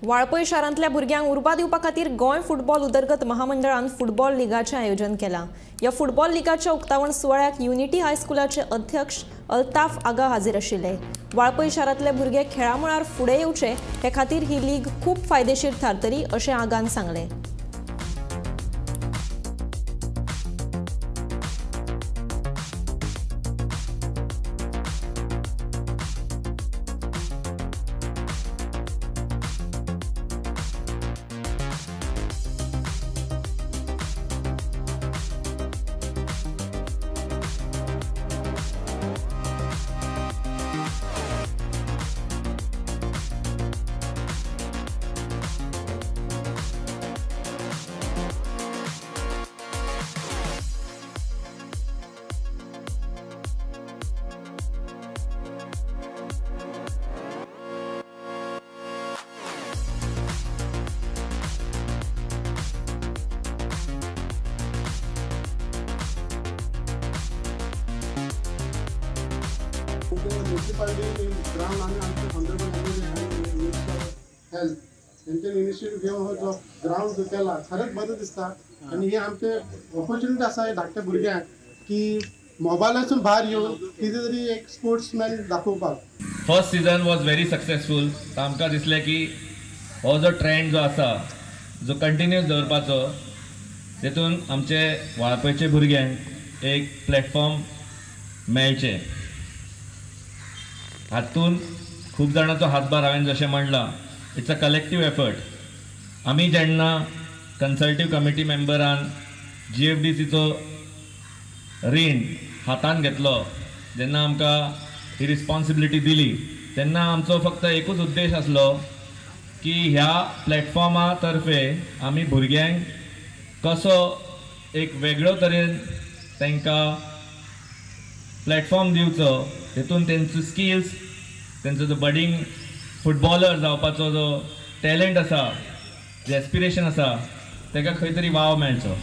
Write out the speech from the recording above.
वाळपय शारांतल्या भुरग्यांक उर्बा दिवपा खातीर गोंय फुटबॉल उदरगत महामंडळान फुटबॉल लिगाचें आयोजन केलां। ह्या फुटबॉल लिगाच्या उक्तावण सुवाळ्याक युनिटी हायस्कुलाचे अध्यक्ष अल्ताफ आगा हाजीर आशिल्ले। वाळपय शारांतले भुरगे खेळा मळार फुडें येवचे हे खातीर ही लीग खूब फायदेशीर थारतली अशें आगान सांगलें। म्युनिसिपालिटी ग्राउंड आनी आमचे हॉनरेबल हेल्थ तेंच्यानी इनिशिएटीव घेवन हो जो ग्राउंड केला खरेंच बरें दिसता। आनी हे आमचे ऑपॉर्च्युनिटी आसा हे धाकट्या भुरग्यांक की मोबायलासून भायर येवन कितें तरी एक स्पोर्ट्समॅन दाखोवपाक। First season was very successful. आमकां दिसलें की हो जो ट्रेंड जो आसा जो कंटिन्यूस दवरपाचो तेतून आमचे वाळपयचे भुरग्यांक एक प्लॅटफॉर्म मेळचे। हातून खूब जाणांचो हातभार हांवें जशें म्हणलां इट्स अ कलेक्टीव एफर्ट। आमी जेन्ना कन्सल्टीव कमिटी मेंबरान GFDCचो रीण हातान घेतलो, जेन्ना आमकां ही रिस्पॉन्सिबिलिटी दिली तेन्ना आमचो फक्त एकूच उद्देश आसलो की ह्या प्लॅटफॉर्मा तर्फे आमी भुरग्यांक कसो एक वेगळो तरेन तांकां प्लॅटफॉर्म दिवचो, तेतून तेंचो स्किल्स, तेंचो जो बडींग फुटबॉलर जावपाचो जो टॅलंट आसा, जे एस्पिरेशन आसा, ताका खंय तरी वाव मेळचो।